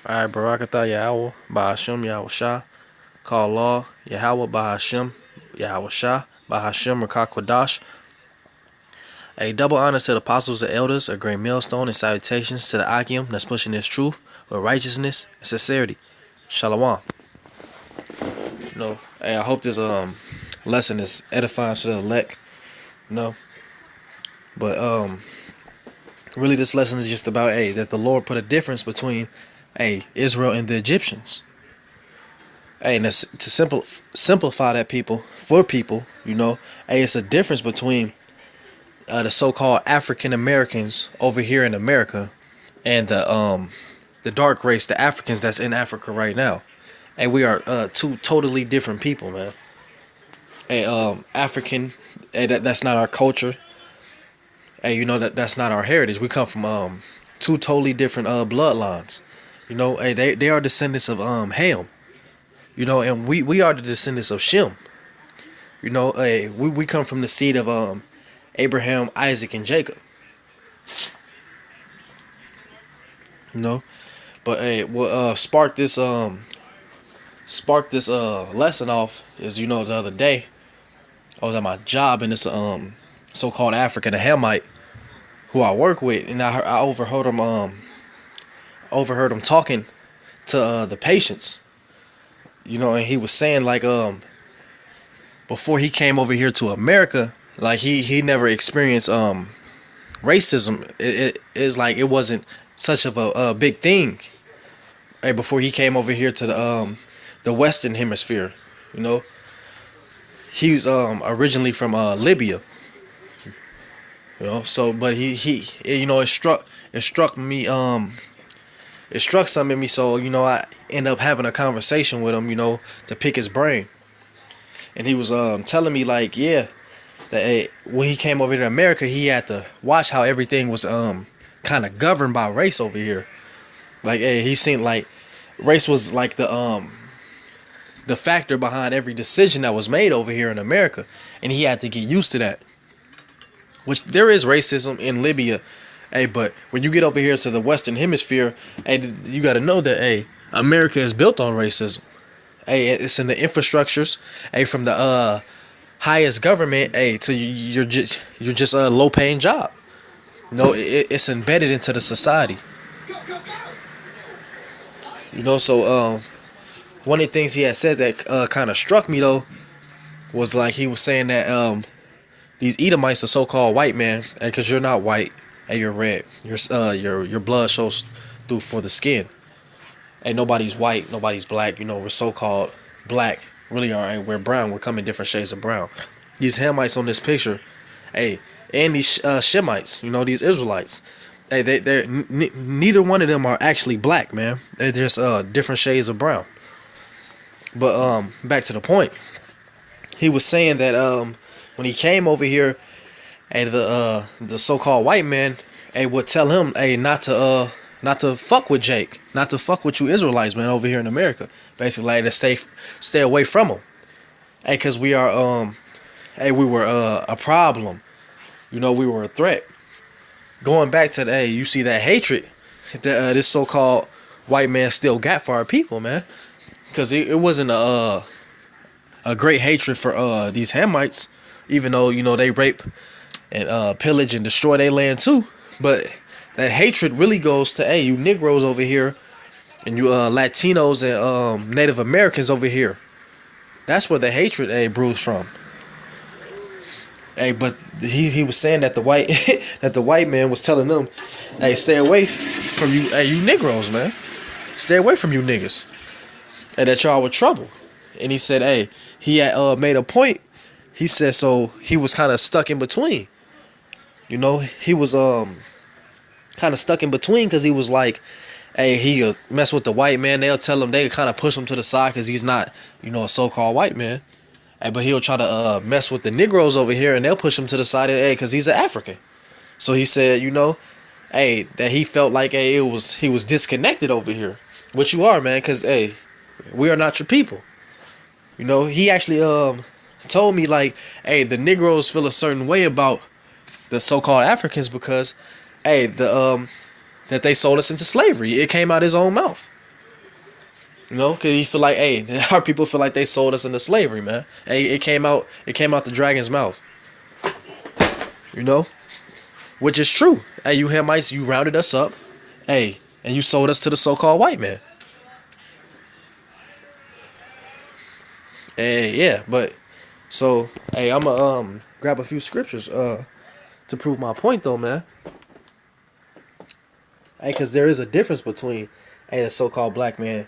Alright, Barakatah Yahweh, Bahashim Yahweh Shah, Call Law, Yahweh Bahashim, Yahweh Shah, Bahashim Rakak Kwadash. A double honor to the apostles and elders, a great millstone, and salutations to the Akim that's pushing this truth with righteousness and sincerity. Shalom. Hey, I hope this lesson is edifying to the elect. You know, but really this lesson is just about that the Lord put a difference between Israel and the Egyptians. And to simplify that for people, it's a difference between the so-called African Americans over here in America and the dark race, the Africans that's in Africa right now. And we are two totally different people, man. African, that's not our culture. That's not our heritage. We come from two totally different bloodlines. They are descendants of Ham. And we are the descendants of Shem. We come from the seed of Abraham, Isaac, and Jacob. But what sparked this lesson off is the other day I was at my job and this so-called African, a Hamite, who I work with, and I overheard him talking to the patients. And he was saying like before he came over here to America, like he never experienced racism. It is like it wasn't such of a big thing. Before he came over here to the Western Hemisphere, he was originally from Libya. So but he it struck me it struck something in me. So I ended up having a conversation with him, to pick his brain. And he was telling me like, that when he came over to America, he had to watch how everything was kind of governed by race over here. Like, he seen like race was like the factor behind every decision that was made over here in America, and he had to get used to that. Which there is racism in Libya, but when you get over here to the Western Hemisphere, you got to know that America is built on racism. It's in the infrastructures, from the highest government, to you're just a low paying job. It's embedded into the society. So one of the things he had said that kind of struck me though was like he was saying that these Edomites are so-called white man, and because you're not white and you're red, your blood shows through for the skin. And nobody's white, nobody's black. We're so-called black. Really are. We're brown. We're coming different shades of brown. These Hamites on this picture, and these Shemites, these Israelites, they're neither one of them are actually black, man. They're just different shades of brown. But back to the point. He was saying that when he came over here, the so-called white man, would tell him, not to fuck with Jake, not to fuck with you Israelites, man, over here in America. Basically, like to stay away from them. Cause we are we were a problem. We were a threat. Going back to you see that hatred that this so-called white man still got for our people, man. Cause it wasn't a great hatred for these Hamites, even though they rape and pillage and destroy their land too. But that hatred really goes to you Negroes over here, and you Latinos and Native Americans over here. That's where the hatred brews from. But he was saying that the white man was telling them, stay away from you, you Negroes, man. Stay away from you niggas, and that y'all were trouble. And he said, he had made a point. He said so he was kind of stuck in between. He was kind of stuck in between because he was like, he mess with the white man. They'll tell him, they kind of push him to the side because he's not, a so-called white man. But he'll try to mess with the Negroes over here, and they'll push him to the side, because he's an African. So he said, that he felt like, he was disconnected over here, which you are, man, because we are not your people. He actually told me like, the Negroes feel a certain way about the so-called Africans because, the that they sold us into slavery. It came out his own mouth. You know, cause he feel like, hey, our people feel like they sold us into slavery, man. Hey, it came out the dragon's mouth. You know, which is true. Hey, you Hamites, you rounded us up, hey, and you sold us to the so-called white man. Hey, yeah, but so, hey, I'ma grab a few scriptures to prove my point, though, man. Hey, cause there is a difference between, hey, the so-called black man,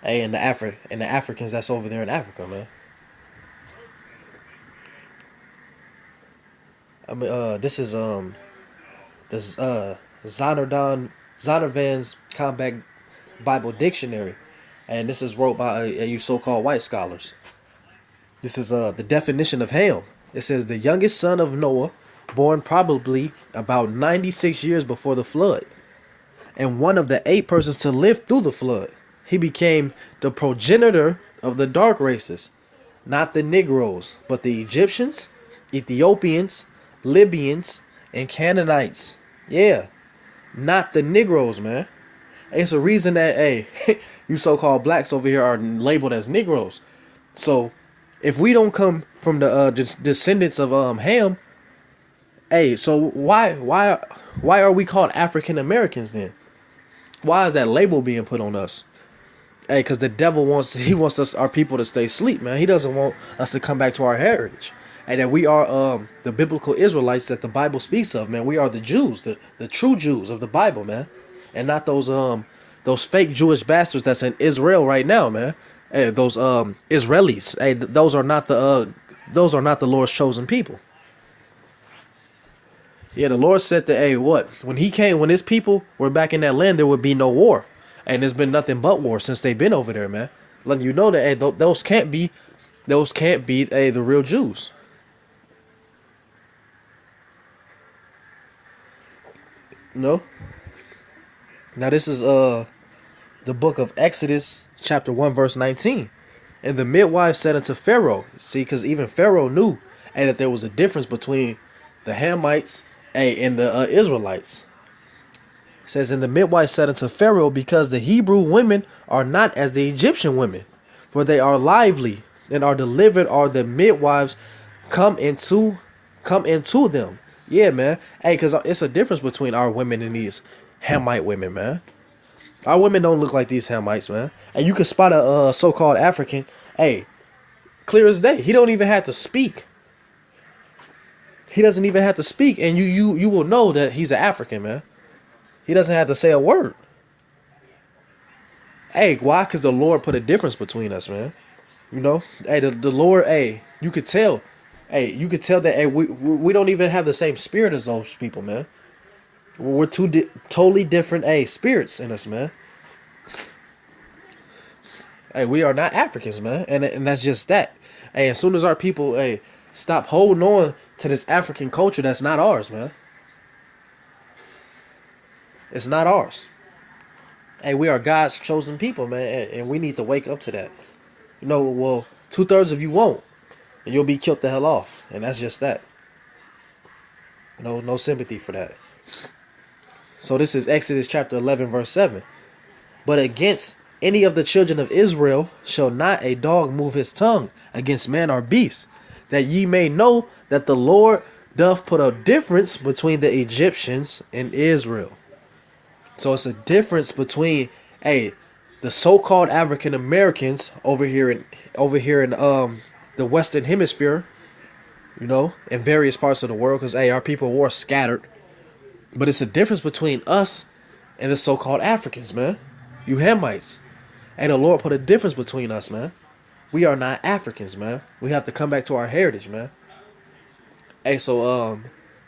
hey, and the Africans that's over there in Africa, man. I mean, this is Zondervan's Combat Bible Dictionary, and this is wrote by you so-called white scholars. This is the definition of Ham. It says the youngest son of Noah, born probably about 96 years before the flood, and one of the 8 persons to live through the flood. He became the progenitor of the dark races, not the Negroes, but the Egyptians, Ethiopians, Libyans, and Canaanites. Yeah, not the Negroes, man. It's a reason that, hey, you so-called blacks over here are labeled as Negroes. So, if we don't come from the descendants of Ham, hey, so why are we called African Americans then? Why is that label being put on us? Hey, because the devil wants our people to stay asleep, man. He doesn't want us to come back to our heritage. And that we are the biblical Israelites that the Bible speaks of, man. We are the Jews, the true Jews of the Bible, man. And not those fake Jewish bastards that's in Israel right now, man. Hey, those Israelis. Hey, those are not the Lord's chosen people. Yeah, the Lord said that, hey, when his people were back in that land, there would be no war. And there's been nothing but war since they've been over there, man. Letting you know that, hey, those can't be, hey, the real Jews. No. Now this is the book of Exodus, chapter 1, verse 19. And the midwife said unto Pharaoh, see, because even Pharaoh knew, hey, that there was a difference between the Hamites, hey, and the Israelites. It says, and the midwife said unto Pharaoh, because the Hebrew women are not as the Egyptian women, for they are lively and are delivered, are the midwives come into them. Yeah, man. Hey, because it's a difference between our women and these Hamite women, man. Our women don't look like these Hamites, man. And you can spot a so-called African, hey, clear as day. He don't even have to speak. He doesn't even have to speak, and you will know that he's an African, man. He doesn't have to say a word. Hey, why? Because the Lord put a difference between us, man. You know? Hey, the Lord, hey, you could tell. Hey, you could tell that, hey, we don't even have the same spirit as those people, man. We're totally different, hey, spirits in us, man. Hey, we are not Africans, man. And that's just that. Hey, as soon as our people, hey, stop holding on to this African culture, that's not ours, man. It's not ours. Hey, we are God's chosen people, man, and we need to wake up to that. You know, well, 2/3 of you won't, and you'll be killed the hell off, and that's just that. No sympathy for that. So this is Exodus chapter 11, verse 7. But against any of the children of Israel shall not a dog move his tongue against man or beast, that ye may know that the Lord doth put a difference between the Egyptians and Israel. So it's a difference between, hey, the so-called African Americans over here in the Western Hemisphere, you know, in various parts of the world, because, hey, our people were scattered. But it's a difference between us and the so-called Africans, man. You Hamites. Hey, the Lord put a difference between us, man. We are not Africans, man. We have to come back to our heritage, man. Hey, so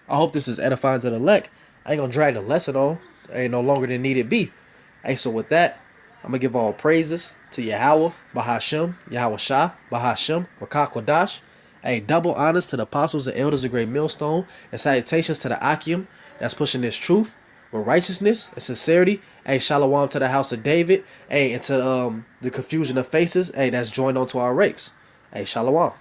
I hope this is edifying to the elect. I ain't gonna drag the lesson on. Ain't no longer than need it be. Hey, so with that, I'm gonna give all praises to Yahweh, Bahashem, Yahweh Shah, Bahashem, Rakakwadash. Hey, double honors to the apostles and elders of Great Millstone, and salutations to the Akim that's pushing this truth with righteousness and sincerity. Hey, shalom to the house of David. Hey, and to the confusion of faces. Hey, that's joined onto our rakes. Hey, shalom.